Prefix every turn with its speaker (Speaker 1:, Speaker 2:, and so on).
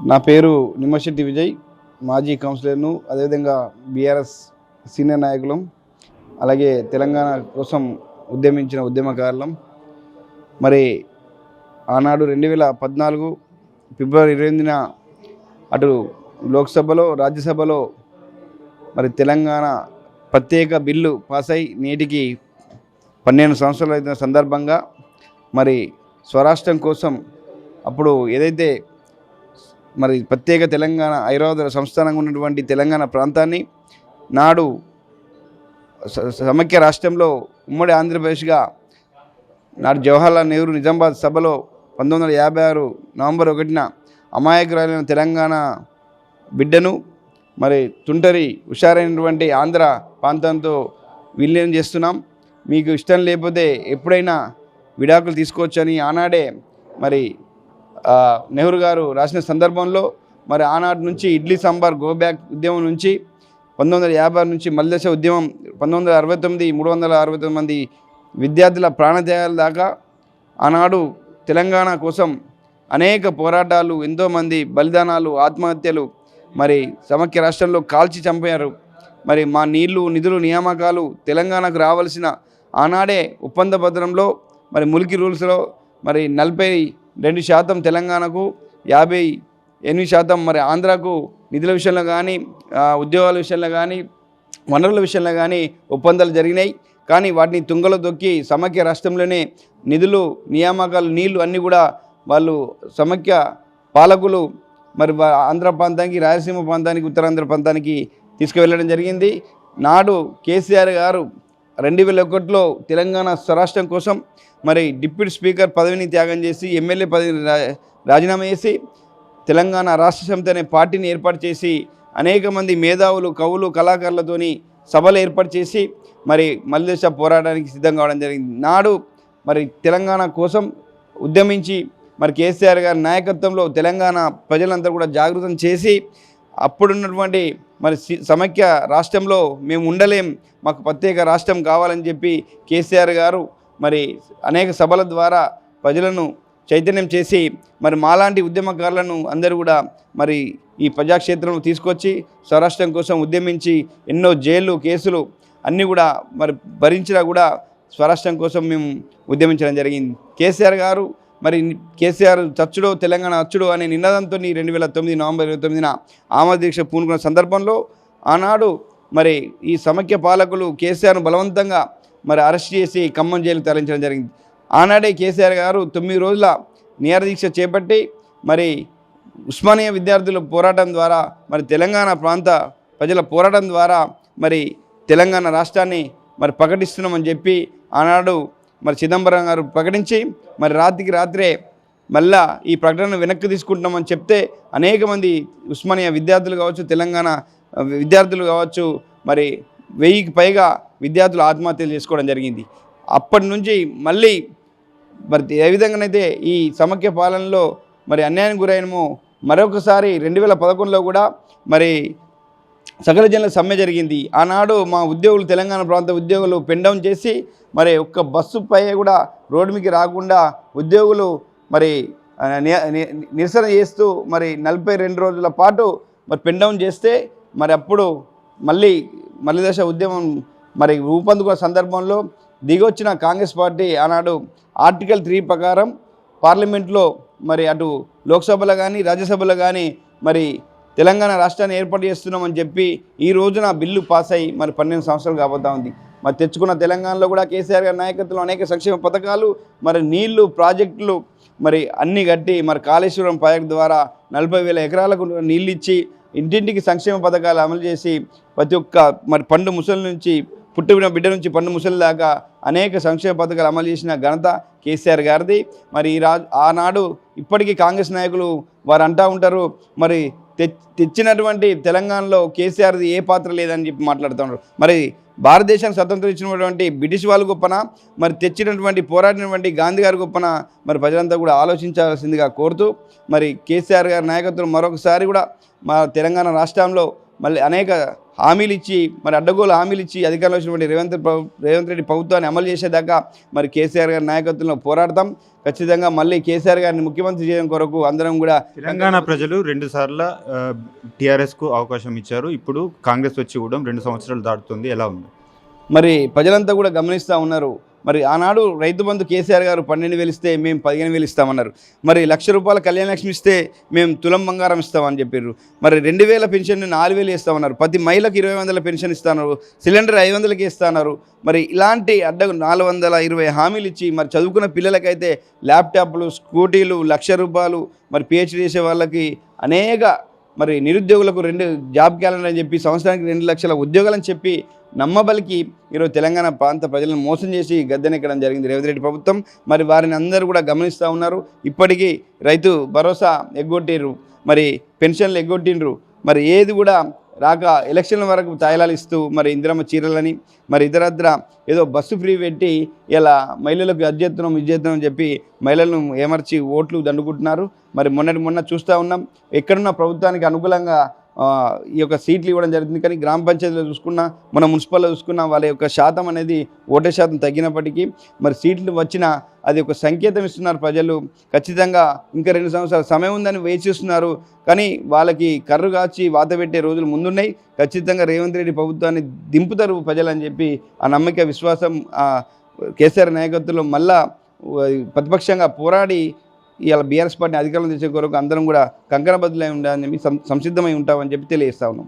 Speaker 1: నా పేరు నిమ్మశెట్టి విజయ్, మాజీ కౌన్సిలర్ను, అదేవిధంగా బీఆర్ఎస్ సీనియర్ నాయకులం, అలాగే తెలంగాణ కోసం ఉద్యమించిన ఉద్యమకారులం. మరి ఆనాడు 2014 ఫిబ్రవరి 28న అటు లోక్సభలో రాజ్యసభలో మరి తెలంగాణ ప్రత్యేక బిల్లు పాస్ అయి నేటికి 12 సంవత్సరాలు అయిన సందర్భంగా మరి స్వరాష్ట్రం కోసం అప్పుడు ఏదైతే మరి ప్రత్యేక తెలంగాణ హైదరాబాద్ సంస్థానంగా ఉన్నటువంటి తెలంగాణ ప్రాంతాన్ని నాడు సమైక్య రాష్ట్రంలో ఉమ్మడి ఆంధ్రప్రదేశ్గా నాడు జవహర్లాల్ నెహ్రూ నిజామాబాద్ సభలో 1956 నవంబర్ 1న అమాయకురాలైన తెలంగాణ బిడ్డను మరి తుంటరి హుషారైనటువంటి ఆంధ్ర ప్రాంతంతో విలీనం చేస్తున్నాం, మీకు ఇష్టం లేకపోతే ఎప్పుడైనా విడాకులు తీసుకోవచ్చని ఆనాడే మరి నెహ్రూ గారు రాసిన సందర్భంలో మరి ఆనాటి నుంచి ఇడ్లీ సాంబార్ గో బ్యాక్ ఉద్యమం నుంచి 1956 నుంచి మలిదశ ఉద్యమం 1969 369 మంది విద్యార్థుల ప్రాణత్యాగాల దాకా ఆనాడు తెలంగాణ కోసం అనేక పోరాటాలు, ఎంతోమంది బలిదానాలు, ఆత్మహత్యలు, మరి సమైక్య రాష్ట్రంలో కాల్చి చంపారు. మరి మా నీళ్లు నిధులు నియామకాలు తెలంగాణకు రావాల్సిన ఆనాడే ఒప్పంద పత్రంలో మరి ములికి రూల్స్లో మరి 42% తెలంగాణకు, 58% మరి ఆంధ్రాకు నిధుల విషయంలో కానీ ఉద్యోగాల విషయంలో కానీ వనరుల విషయంలో కానీ ఒప్పందాలు జరిగినాయి. కానీ వాటిని తుంగలో దొక్కి సమైక్య రాష్ట్రంలోనే నిధులు నియామకాలు నీళ్లు అన్నీ కూడా వాళ్ళు సమైక్య పాలకులు మరి ఆంధ్ర ప్రాంతానికి, రాయలసీమ ప్రాంతానికి, ఉత్తరాంధ్ర ప్రాంతానికి తీసుకువెళ్ళడం జరిగింది. నాడు కేసీఆర్ గారు 2001లో తెలంగాణ స్వరాష్ట్రం కోసం మరి డిప్యూటీ స్పీకర్ పదవిని త్యాగం చేసి ఎమ్మెల్యే పదవిని రాజీనామా చేసి తెలంగాణ రాష్ట్ర సమితి అనే పార్టీని ఏర్పాటు చేసి అనేక మంది మేధావులు, కవులు, కళాకారులతోని సభలు ఏర్పాటు చేసి మరి మలిదశ పోరాటానికి సిద్ధం కావడం జరిగింది. నాడు మరి తెలంగాణ కోసం ఉద్యమించి మరి కేసీఆర్ గారి నాయకత్వంలో తెలంగాణ ప్రజలందరూ కూడా జాగృతం చేసి అప్పుడున్నటువంటి మరి సమైక్య రాష్ట్రంలో మేము ఉండలేం, మాకు ప్రత్యేక రాష్ట్రం కావాలని చెప్పి కేసీఆర్ గారు మరి అనేక సభల ద్వారా ప్రజలను చైతన్యం చేసి మరి మాలాంటి ఉద్యమకారులను అందరూ కూడా మరి ఈ ప్రజాక్షేత్రంలో తీసుకొచ్చి స్వరాష్ట్రం కోసం ఉద్యమించి ఎన్నో జైళ్ళు కేసులు అన్నీ కూడా మరి భరించినా కూడా స్వరాష్ట్రం కోసం మేము ఉద్యమించడం జరిగింది. కేసీఆర్ గారు మరి కేసీఆర్ చచ్చుడో తెలంగాణ అచ్చుడో అనే నినాదంతో 2009 నవంబర్ 29న ఆమరణ దీక్ష పూనుకున్న సందర్భంలో ఆనాడు మరి ఈ సమైక్య పాలకులు కేసీఆర్ను బలవంతంగా మరి అరెస్ట్ చేసి ఖమ్మం జైలుకు తరలించడం జరిగింది. ఆనాడే కేసీఆర్ గారు 9 రోజుల నిరాదీక్ష చేపట్టి మరి ఉస్మానియా విద్యార్థుల పోరాటం ద్వారా మరి తెలంగాణ ప్రాంత ప్రజల పోరాటం ద్వారా మరి తెలంగాణ రాష్ట్రాన్ని మరి ప్రకటిస్తున్నామని చెప్పి ఆనాడు మరి చిదంబరం గారు ప్రకటించి మరి రాత్రికి రాత్రే మళ్ళా ఈ ప్రకటనను వెనక్కి తీసుకుంటున్నామని చెప్తే అనేక మంది ఉస్మానియా విద్యార్థులు కావచ్చు, తెలంగాణ విద్యార్థులు కావచ్చు, మరి 1000కి పైగా విద్యార్థులు ఆత్మహత్యలు చేసుకోవడం జరిగింది. అప్పటి నుంచి మళ్ళీ మరి ఏ విధంగానైతే ఈ సమైక్య పాలనలో మరి అన్యాయానికి గురైనమో మరొకసారి 2011లో కూడా మరి సకల జనుల సమ్మె జరిగింది. ఆనాడు మా ఉద్యోగులు, తెలంగాణ ప్రాంత ఉద్యోగులు పెన్ డౌన్ చేసి మరి ఒక్క బస్సు పై కూడా రోడ్డు మీదకి రాకుండా ఉద్యోగులు మరి నిరసన చేస్తూ మరి 42 రోజుల పాటు మరి పెన్ డౌన్ చేస్తే మరి అప్పుడు మలిదశ ఉద్యమం మరి ఊపందుకున్న సందర్భంలో దిగొచ్చిన కాంగ్రెస్ పార్టీ ఆనాడు ఆర్టికల్ 3 ప్రకారం పార్లమెంట్లో మరి అటు లోక్సభలో కానీ రాజ్యసభలో కానీ మరి తెలంగాణ రాష్ట్రాన్ని ఏర్పాటు చేస్తున్నామని చెప్పి ఈ రోజున బిల్లు పాస్ అయ్యి మరి 12 సంవత్సరాలు కాబోతా ఉంది. మరి తెచ్చుకున్న తెలంగాణలో కూడా కేసీఆర్ గారి నాయకత్వంలో అనేక సంక్షేమ పథకాలు, మరి నీళ్లు, ప్రాజెక్టులు మరి అన్నీ కట్టి మరి కాళేశ్వరం ప్రాజెక్టు ద్వారా 40,000 ఎకరాలకు నీళ్ళు ఇచ్చి ఇంటింటికి సంక్షేమ పథకాలు అమలు చేసి ప్రతి ఒక్క మరి పండు ముసలి నుంచి పుట్టిన బిడ్డ నుంచి పండు ముసలి దాకా అనేక సంక్షేమ పథకాలు అమలు చేసిన ఘనత కేసీఆర్ గారిది. మరి ఆనాడు ఇప్పటికీ కాంగ్రెస్ నాయకులు వారు అంటూ ఉంటారు మరి తెచ్చినటువంటి తెలంగాణలో కేసీఆర్ది ఏ పాత్ర లేదని చెప్పి మాట్లాడుతున్నారు. మరి భారతదేశానికి స్వతంత్రం ఇచ్చినటువంటి బ్రిటిష్ వాళ్ళు గొప్పనా, మరి తెచ్చినటువంటి పోరాడినటువంటి గాంధీ గారు గొప్పనా, మరి ప్రజలంతా కూడా ఆలోచించాల్సిందిగా కోరుతూ మరి కేసీఆర్ గారి నాయకత్వం మరొకసారి కూడా మా తెలంగాణ రాష్ట్రంలో మళ్ళీ అనేక హామీలు ఇచ్చి మరి అడ్డగోలు హామీలు ఇచ్చి అధికారంలో వచ్చినటువంటి రేవంత్ రెడ్డి ప్రభుత్వాన్ని అమలు చేసేదాకా మరి కేసీఆర్ గారి నాయకత్వంలో పోరాడతాం. ఖచ్చితంగా మళ్ళీ కేసీఆర్ గారిని ముఖ్యమంత్రి చేయడం కొరకు అందరం కూడా
Speaker 2: తెలంగాణ ప్రజలు 2 సార్లు టీఆర్ఎస్కు అవకాశం ఇచ్చారు. ఇప్పుడు కాంగ్రెస్ వచ్చి కూడా 2 సంవత్సరాలు దాటుతుంది. ఎలా ఉంది?
Speaker 1: మరి ప్రజలంతా కూడా గమనిస్తూ ఉన్నారు. మరి ఆనాడు రైతు బంధు కేసీఆర్ గారు 12,000 ఇస్తే మేము 15,000 ఇస్తామన్నారు. మరి ₹1,00,000 కళ్యాణ లక్ష్మి ఇస్తే మేము తులం బంగారం ఇస్తామని చెప్పారు. మరి 2,000 పెన్షన్ 4,000 ఇస్తామన్నారు. ప్రతి మహిళకు 2,200 పెన్షన్ ఇస్తున్నారు. సిలిండర్ 500కి ఇస్తున్నారు. మరి ఇలాంటి 420 హామీలు ఇచ్చి మరి చదువుకున్న పిల్లలకైతే ల్యాప్టాప్లు, స్కూటీలు, ₹1,00,000 మరి పిహెచ్డీ చేసే వాళ్ళకి అనేక మరి నిరుద్యోగులకు 2 జాబ్ క్యాలెండర్ అని చెప్పి సంవత్సరానికి 2 లక్షల ఉద్యోగాలని చెప్పి నమ్మబలికి ఈరోజు తెలంగాణ ప్రాంత ప్రజలను మోసం చేసి గద్దెనెక్కడం జరిగింది రేవంత్ రెడ్డి ప్రభుత్వం. మరి వారిని అందరూ కూడా గమనిస్తూ ఉన్నారు. ఇప్పటికీ రైతు భరోసా ఎగ్గొట్టిర్రు, మరి పెన్షన్లు ఎగ్గొట్టిండ్రు. మరి ఏది కూడా రాక ఎలక్షన్ల వరకు తాయిలాలు ఇస్తూ మరి ఇందిరమ్మ చీరలని మరి ఇతరత్ర ఏదో బస్సు ఫ్రీ పెట్టి ఇలా మహిళలకు ఇజ్జెత్తున్నాం అని చెప్పి మహిళలను ఏమర్చి ఓట్లు దండుకుంటున్నారు. మరి మొన్న చూస్తూ ఉన్నాం. ఎక్కడున్న ప్రభుత్వానికి అనుకూలంగా ఈ యొక్క సీట్లు ఇవ్వడం జరుగుతుంది. కానీ గ్రామ పంచాయతీలో చూసుకున్నా, మన మున్సిపల్లో చూసుకున్నా వాళ్ళ యొక్క శాతం అనేది ఓటే శాతం తగ్గినప్పటికీ మరి సీట్లు వచ్చినా అది ఒక సంకేతం ఇస్తున్నారు ప్రజలు. ఖచ్చితంగా ఇంకా 2 సంవత్సరాల సమయం ఉందని వేచి చూస్తున్నారు. కానీ వాళ్ళకి కర్రు కాచి వాత పెట్టే రోజులు ముందున్నాయి. ఖచ్చితంగా రేవంత్ రెడ్డి ప్రభుత్వాన్ని దింపుతారు ప్రజలు అని చెప్పి ఆ నమ్మక విశ్వాసం కేసీఆర్ నాయకత్వంలో మళ్ళా ప్రతిపక్షంగా పోరాడి ఇవాళ బీఆర్ఎస్ పార్టీ అధికారంలో తెచ్చే కొరకు అందరం కూడా కంకణబద్దులై ఉండాలని సంసిద్ధమై ఉంటామని చెప్పి తెలియజేస్తా ఉన్నాం.